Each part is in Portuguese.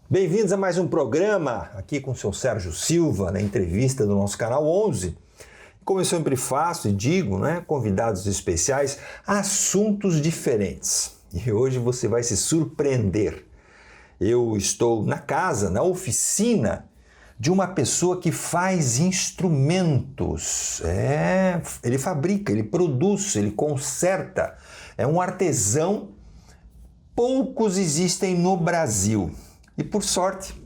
Bem-vindos a mais um programa aqui com o seu Sérgio Silva, na entrevista do nosso canal 11. Como eu sempre faço e digo, né, convidados especiais, assuntos diferentes. E hoje você vai se surpreender. Eu estou na casa, na oficina de uma pessoa que faz instrumentos. Ele fabrica, ele produz, ele conserta. É um artesão. Poucos existem no Brasil. E por sorte,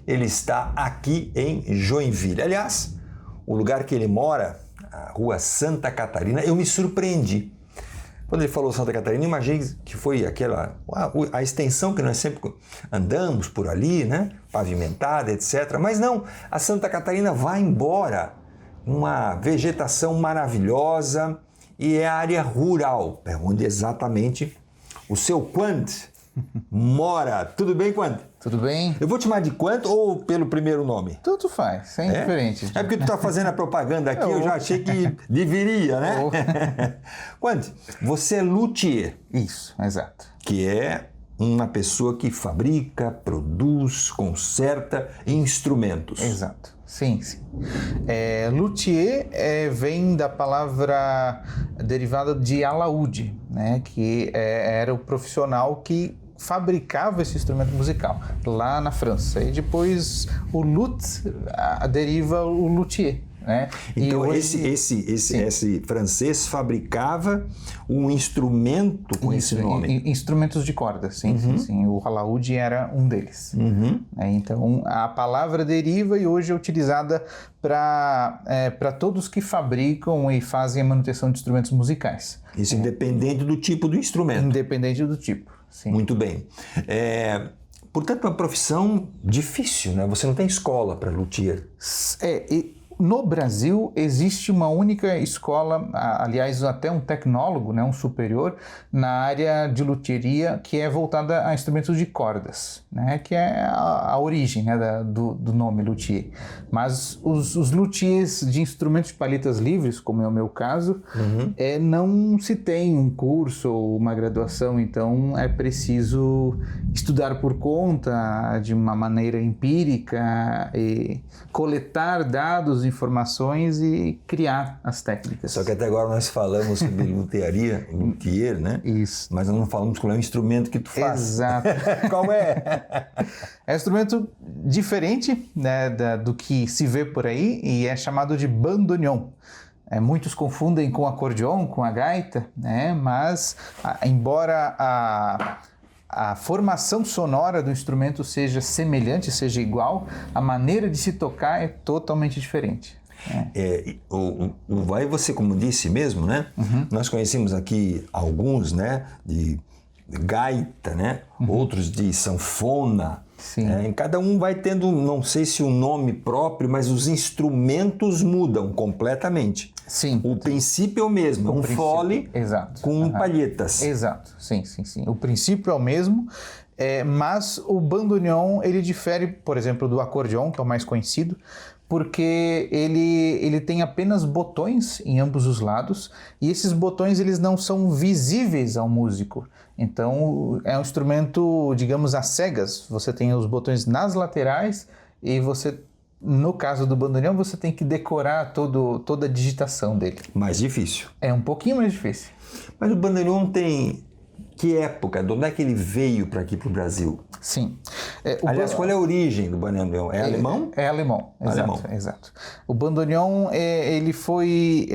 ele está aqui em Joinville. Aliás, o lugar que ele mora, a rua Santa Catarina, eu me surpreendi. Quando ele falou Santa Catarina, eu imaginei que foi a extensão que nós sempre andamos por ali, né? Pavimentada, etc. Mas não, a Santa Catarina vai embora. Uma vegetação maravilhosa e é a área rural, é onde exatamente o seu Quant mora. Tudo bem, Quant? Tudo bem? Eu vou te chamar de Quant ou pelo primeiro nome? Tudo faz, é indiferente. É porque tu tá fazendo a propaganda aqui, eu já achei que deveria, né? Quant, você é luthier. Isso, exato. Que é uma pessoa que fabrica, produz, conserta instrumentos. Exato, sim. Luthier vem da palavra derivada de alaúde, né? Que era o profissional que fabricava esse instrumento musical lá na França. E depois o luth deriva o luthier. Né? Então hoje, esse francês fabricava um instrumento com esse nome? Instrumentos de corda, sim, sim. O alaúde era um deles. Então a palavra deriva e hoje é utilizada para todos que fabricam e fazem a manutenção de instrumentos musicais. Isso independente do tipo do instrumento? Independente do tipo, sim. Muito bem. Portanto, é uma profissão difícil, né? Você não tem escola para luthier. No Brasil existe uma única escola, aliás até um tecnólogo, né, um superior, na área de luthieria que é voltada a instrumentos de cordas, né, que é a origem, né, do nome luthier. Mas os luthiers de instrumentos de palhetas livres, como é o meu caso, não se tem um curso ou uma graduação, então é preciso estudar por conta de uma maneira empírica e coletar dados, informações e criar as técnicas. Só que até agora nós falamos sobre luthier, né? Isso. Mas nós não falamos qual é o instrumento que tu faz. Exato. Qual é? É um instrumento diferente, né, do que se vê por aí e é chamado de bandoneon. Muitos confundem com acordeon, com a gaita, né? Mas embora a formação sonora do instrumento seja semelhante, seja igual, a maneira de se tocar é totalmente diferente. Vai você, como disse mesmo, né? Nós conhecemos aqui alguns, né? De gaita, né? Outros de sanfona. Sim. Cada um vai tendo, não sei se um nome próprio, mas os instrumentos mudam completamente. Sim. O princípio é o mesmo, fole com palhetas. Exato, sim. O princípio é o mesmo, mas o bandoneon ele difere, por exemplo, do acordeon, que é o mais conhecido, porque ele tem apenas botões em ambos os lados e esses botões eles não são visíveis ao músico. Então é um instrumento, digamos, às cegas. Você tem os botões nas laterais e você, no caso do bandoneon, você tem que decorar toda a digitação dele. Mais difícil. É um pouquinho mais difícil. Mas o bandoneon tem... Que época? De onde é que ele veio para aqui para o Brasil? Sim. Aliás, qual é a origem do bandoneon? É alemão? É alemão, exato. O bandoneon ele foi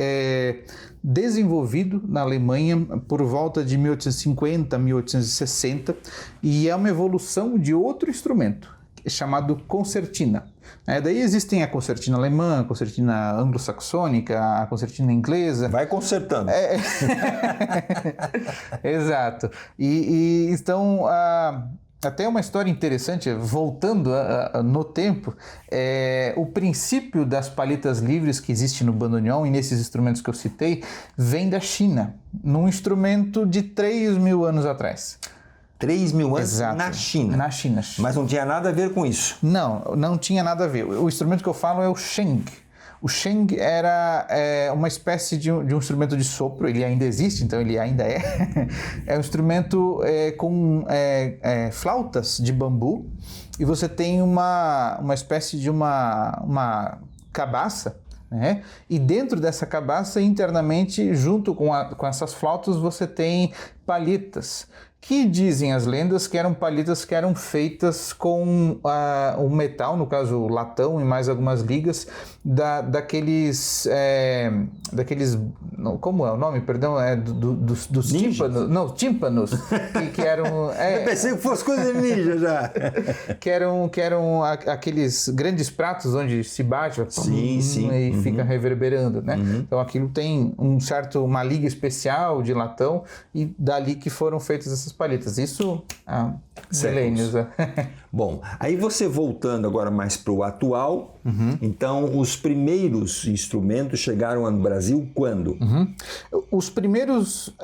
desenvolvido na Alemanha por volta de 1850, 1860 e é uma evolução de outro instrumento chamado concertina. Daí existem a concertina alemã, a concertina anglo-saxônica, a concertina inglesa. Vai consertando. Exato. E então, até uma história interessante, voltando no tempo, o princípio das palhetas livres que existe no bandoneon e nesses instrumentos que eu citei, vem da China, num instrumento de 3.000 anos atrás. 3.000 anos. Exato. Na China. Na China. Mas não tinha nada a ver com isso. Não tinha nada a ver. O instrumento que eu falo é o sheng. O sheng era uma espécie de um instrumento de sopro, ele ainda existe, então ele ainda é. É um instrumento com flautas de bambu e você tem uma espécie de uma cabaça, né? E dentro dessa cabaça, internamente, junto com essas flautas, você tem palhetas, que dizem as lendas que eram palhetas que eram feitas com o metal, no caso o latão e mais algumas ligas, daqueles, como é o nome, perdão, dos tímpanos, não, tímpanos, que eram... Eu pensei que fosse coisa de ninja já. que eram aqueles grandes pratos onde se bate sim. E fica reverberando, né? Então aquilo tem uma liga especial de latão e dali que foram feitas essas palhetas. Isso há milênios. Bom, aí você voltando agora mais para o atual, então os primeiros instrumentos chegaram no Brasil quando? Os primeiros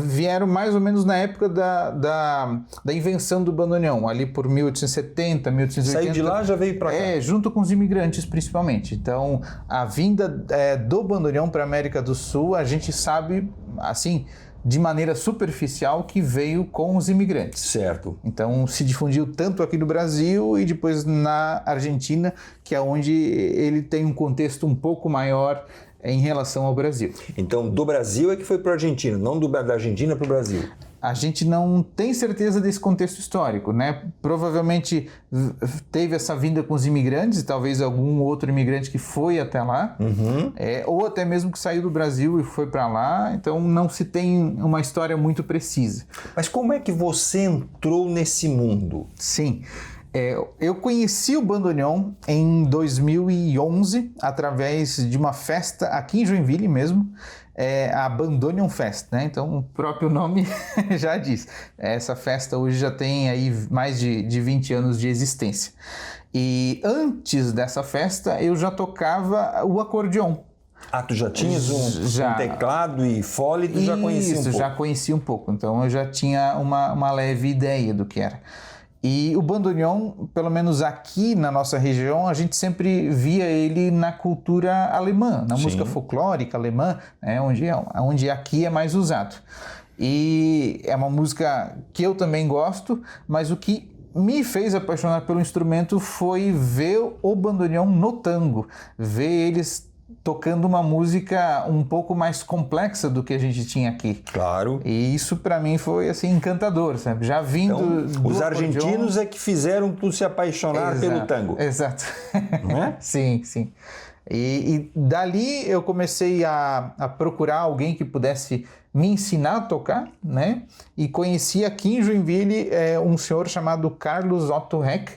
vieram mais ou menos na época da invenção do bandoneon, ali por 1870, 1880. Saiu de lá, já veio para cá? Junto com os imigrantes, principalmente. Então, a vinda do bandoneon para a América do Sul, a gente sabe, assim, de maneira superficial, que veio com os imigrantes. Certo. Então se difundiu tanto aqui no Brasil e depois na Argentina, que é onde ele tem um contexto um pouco maior em relação ao Brasil. Então do Brasil é que foi para a Argentina, não da Argentina para o Brasil. A gente não tem certeza desse contexto histórico, né? Provavelmente teve essa vinda com os imigrantes, talvez algum outro imigrante que foi até lá, ou até mesmo que saiu do Brasil e foi para lá, então não se tem uma história muito precisa. Mas como é que você entrou nesse mundo? Sim, eu conheci o bandoneon em 2011 através de uma festa aqui em Joinville mesmo, a Bandoneon Fest, né? Então o próprio nome já diz. Essa festa hoje já tem aí mais de 20 anos de existência. E antes dessa festa eu já tocava o acordeon. Tu já tinhas um teclado e fole, tu já conhecia um pouco? Isso, já conhecia um pouco. Então eu já tinha uma leve ideia do que era. E o bandoneon, pelo menos aqui na nossa região, a gente sempre via ele na cultura alemã, na música folclórica alemã, né, onde aqui é mais usado. E é uma música que eu também gosto, mas o que me fez apaixonar pelo instrumento foi ver o bandoneon no tango, ver eles tocando uma música um pouco mais complexa do que a gente tinha aqui. Claro. E isso para mim foi assim encantador, sabe? Já vindo então, os argentinos é que fizeram tu se apaixonar pelo tango. Exato. Não é? Sim. E dali eu comecei a procurar alguém que pudesse me ensinar a tocar, né? E conheci aqui em Joinville um senhor chamado Carlos Otto Heck,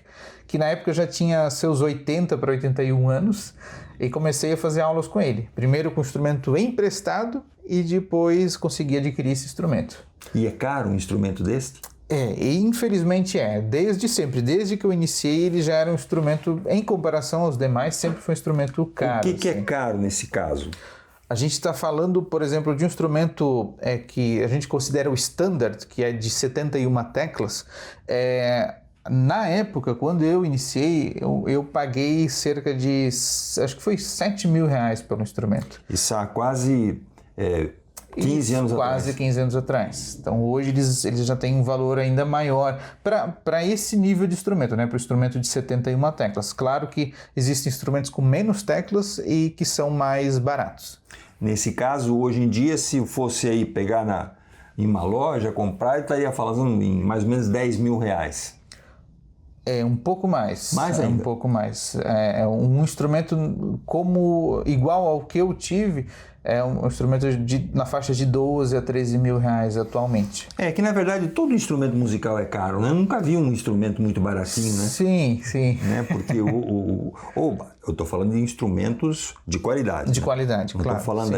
que na época já tinha seus 80 para 81 anos, e comecei a fazer aulas com ele. Primeiro com o instrumento emprestado e depois consegui adquirir esse instrumento. E é caro um instrumento deste? E infelizmente desde sempre, desde que eu iniciei ele já era um instrumento, em comparação aos demais, sempre foi um instrumento caro. O que é caro nesse caso? A gente está falando, por exemplo, de um instrumento que a gente considera o standard, que é de 71 teclas. Na época, quando eu iniciei, eu paguei cerca de, acho que foi R$7.000 pelo instrumento. Isso há quase 15 anos atrás. Quase 15 anos atrás. Então hoje eles já têm um valor ainda maior para esse nível de instrumento, né? Para o instrumento de 71 teclas. Claro que existem instrumentos com menos teclas e que são mais baratos. Nesse caso, hoje em dia, se fosse aí pegar em uma loja, comprar, eu estaria falando em mais ou menos R$10.000. Um pouco mais. Mais ainda? Um pouco mais. Um instrumento igual ao que eu tive, é um instrumento na faixa de 12 a 13 mil reais atualmente. Que na verdade todo instrumento musical é caro, né? Eu nunca vi um instrumento muito baratinho, né? Sim. Né? Porque eu estou falando de instrumentos de qualidade. De qualidade, não claro. Estou falando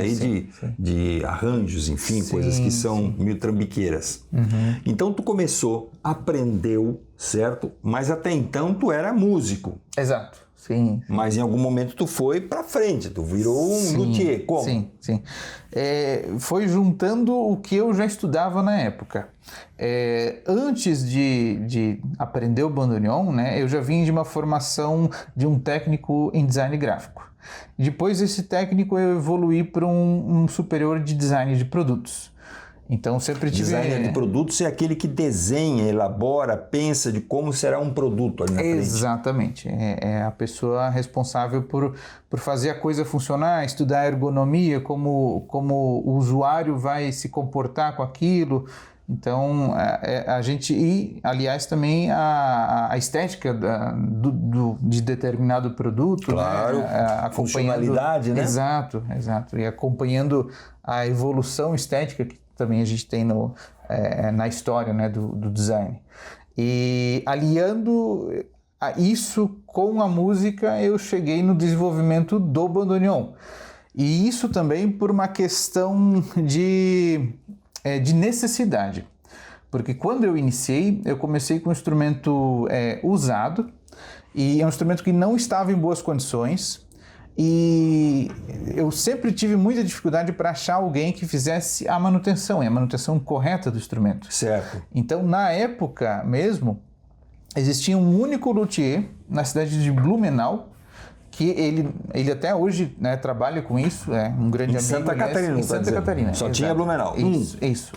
de arranjos, enfim, coisas que são meio trambiqueiras. Então tu começou, aprendeu, certo? Mas até então tu era músico. Exato. Sim. Mas em algum momento tu foi para frente, tu virou um luthier. Como? Sim. Foi juntando o que eu já estudava na época. Antes de aprender o bandoneon, né, eu já vim de uma formação de um técnico em design gráfico. Depois esse técnico eu evoluí para um superior de design de produtos. Então sempre tive... Designer de produtos é aquele que desenha, elabora, pensa de como será um produto ali na frente. Exatamente. É a pessoa responsável por fazer a coisa funcionar, estudar a ergonomia, como o usuário vai se comportar com aquilo. Então, a gente... E, aliás, também a estética de determinado produto. Claro, né? Funcionalidade, né? Exato. E acompanhando a evolução estética que também a gente tem na história, né, do design. E aliando isso com a música, eu cheguei no desenvolvimento do bandoneon. E isso também por uma questão de necessidade. Porque quando eu iniciei, eu comecei com um instrumento usado, e é um instrumento que não estava em boas condições, e eu sempre tive muita dificuldade para achar alguém que fizesse a manutenção correta do instrumento. Certo. Então, na época mesmo, existia um único luthier na cidade de Blumenau, que ele até hoje, né, trabalha com isso, é um grande amigo. Santa Catarina, em Santa Catarina. Só tinha Blumenau. Isso.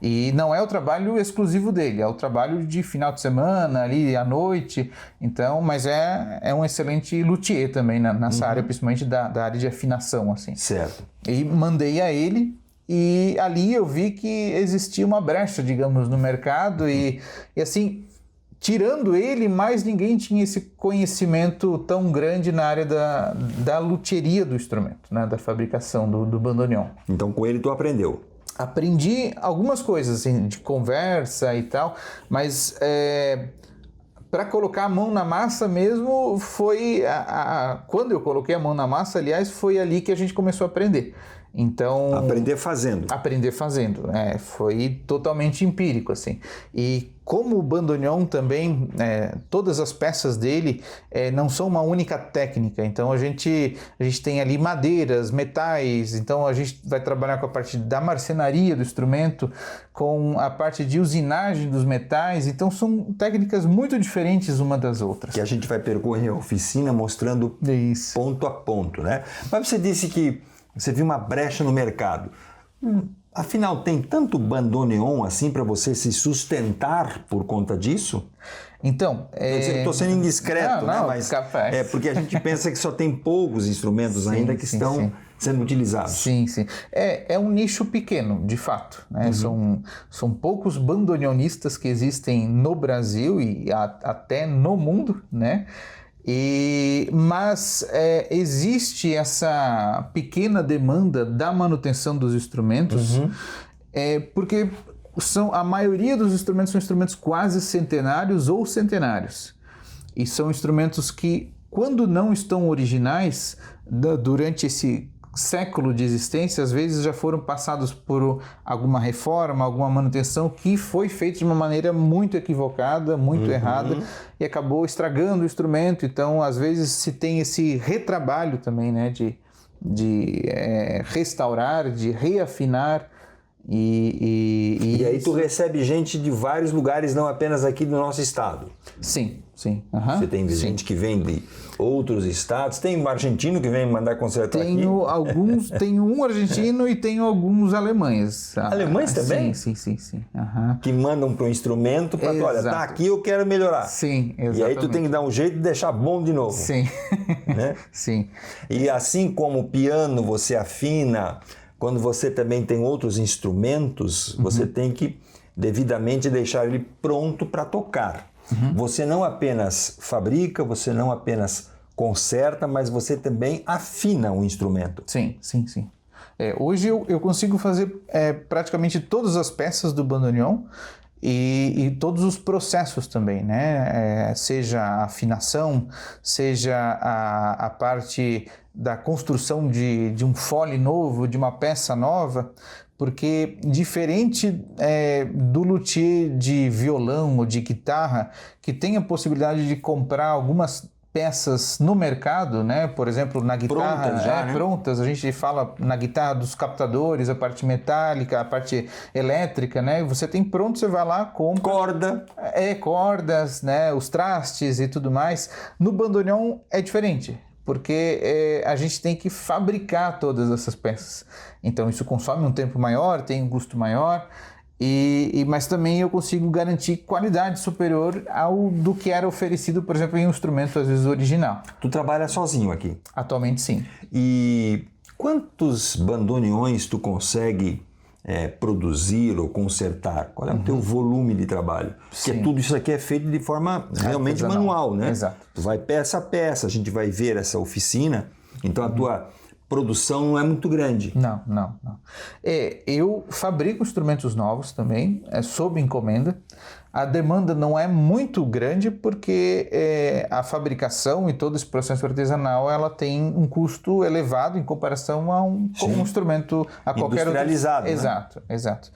E não é o trabalho exclusivo dele, é o trabalho de final de semana, ali à noite. Então, mas é um excelente luthier também nessa área, principalmente da área de afinação, assim. Certo. E mandei a ele, e ali eu vi que existia uma brecha, digamos, no mercado, e assim... Tirando ele, mais ninguém tinha esse conhecimento tão grande na área da luthieria do instrumento, né? Da fabricação do bandoneon. Então, com ele tu aprendeu? Aprendi algumas coisas, assim, de conversa e tal, mas para colocar a mão na massa mesmo foi... Quando eu coloquei a mão na massa, aliás, foi ali que a gente começou a aprender. Então, aprender fazendo. Foi totalmente empírico, assim. E como o bandoneon também, todas as peças dele não são uma única técnica. Então a gente tem ali madeiras, metais. Então a gente vai trabalhar com a parte da marcenaria do instrumento, com a parte de usinagem dos metais. Então são técnicas muito diferentes uma das outras. Que a gente vai percorrer a oficina mostrando ponto a ponto, né? Mas você disse que você viu uma brecha no mercado. Afinal, tem tanto bandoneon assim para você se sustentar por conta disso? Então, estou sendo indiscreto, né? Mas capaz. É porque a gente pensa que só tem poucos instrumentos ainda que estão sendo utilizados. Sim. É um nicho pequeno, de fato, né? São poucos bandoneonistas que existem no Brasil e até no mundo, né? Mas existe essa pequena demanda da manutenção dos instrumentos, porque a maioria dos instrumentos são instrumentos quase centenários ou centenários. E são instrumentos que, quando não estão originais, durante esse século de existência, às vezes já foram passados por alguma reforma, alguma manutenção que foi feita de uma maneira muito equivocada, muito errada, e acabou estragando o instrumento. Então, às vezes, se tem esse retrabalho também, né, de restaurar, de reafinar. E aí tu recebe gente de vários lugares, não apenas aqui do nosso estado. Sim. Você tem gente que vem de outros estados, tem um argentino que vem mandar consertar aqui? Tenho um argentino e tenho alguns alemães. Alemães também? Sim. Que mandam para o instrumento para tu, olha, tá aqui, eu quero melhorar. Sim, exatamente. E aí tu tem que dar um jeito de deixar bom de novo. Sim. Né? Sim. E assim como o piano você afina, quando você também tem outros instrumentos, você tem que devidamente deixar ele pronto para tocar. Você não apenas fabrica, você não apenas conserta, mas você também afina o instrumento. Sim. Hoje eu consigo fazer praticamente todas as peças do bandoneon e todos os processos também, né? Seja a afinação, seja a parte da construção de um fole novo, de uma peça nova, porque diferente do luthier de violão ou de guitarra, que tem a possibilidade de comprar algumas peças no mercado, né? Por exemplo, na guitarra prontas, a gente fala na guitarra dos captadores, a parte metálica, a parte elétrica, né? Você tem pronto, você vai lá, compra. Cordas, né? Os trastes e tudo mais. No bandoneon é diferente, porque a gente tem que fabricar todas essas peças. Então isso consome um tempo maior, tem um custo maior, mas também eu consigo garantir qualidade superior ao do que era oferecido, por exemplo, em um instrumento às vezes original. Tu trabalha sozinho aqui? Atualmente sim. E quantos bandoneões tu consegue produzir ou consertar? Qual é o teu volume de trabalho? Porque tudo isso aqui é feito de forma realmente manual, né? Exato. Tu vai peça a peça, a gente vai ver essa oficina, então a tua produção não é muito grande. Não. Eu fabrico instrumentos novos também, sob encomenda. A demanda não é muito grande porque a fabricação e todo esse processo artesanal ela tem um custo elevado em comparação a um instrumento a qualquer outro. Industrializado, né? Exato.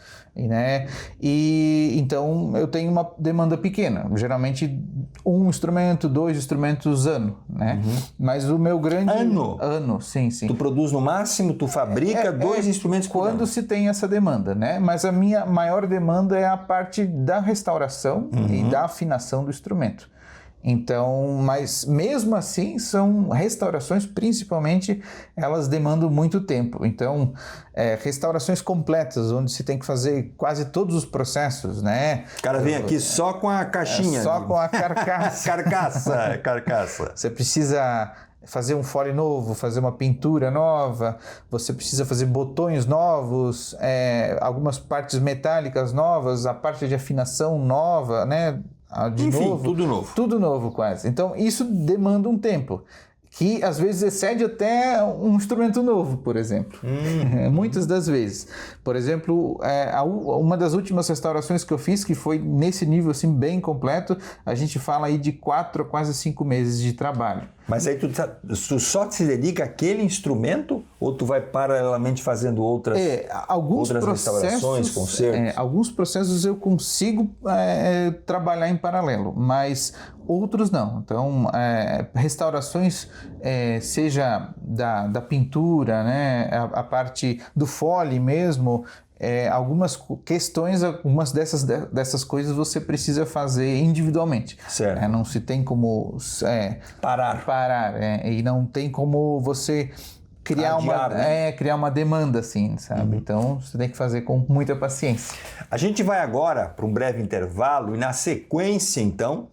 E então eu tenho uma demanda pequena, geralmente um instrumento, 2 instrumentos ano, né? Mas o meu grande ano, sim. Tu produz no máximo, tu fabrica 2 instrumentos por ano. Quando se tem essa demanda, né? Mas a minha maior demanda é a parte da restauração e da afinação do instrumento. Então, mas mesmo assim são restaurações, principalmente, elas demandam muito tempo. Então, restaurações completas, onde se tem que fazer quase todos os processos, né? O cara vem aqui só com a caixinha. Só com a carcaça. Carcaça. Você precisa fazer um fole novo, fazer uma pintura nova, você precisa fazer botões novos, algumas partes metálicas novas, a parte de afinação nova, né? Enfim, tudo novo. Tudo novo quase. Então isso demanda um tempo, que às vezes excede até um instrumento novo, por exemplo. Muitas das vezes. Por exemplo, uma das últimas restaurações que eu fiz, que foi nesse nível assim, bem completo, a gente fala aí de 4 a quase 5 meses de trabalho. Mas aí tu só se dedica àquele instrumento ou tu vai paralelamente fazendo outras restaurações, concertos? Alguns processos eu consigo trabalhar em paralelo, mas outros não. Então, restaurações, seja da pintura, né, a parte do fole mesmo, algumas questões, algumas dessas coisas você precisa fazer individualmente. Certo. Não se tem como parar e não tem como você criar uma demanda assim, sabe? Então você tem que fazer com muita paciência. A gente vai agora para um breve intervalo e na sequência então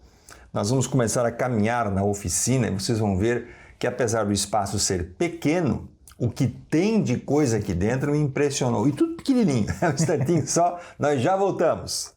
nós vamos começar a caminhar na oficina e vocês vão ver que apesar do espaço ser pequeno, o que tem de coisa aqui dentro me impressionou. E tudo pequenininho. Um instantinho só, nós já voltamos.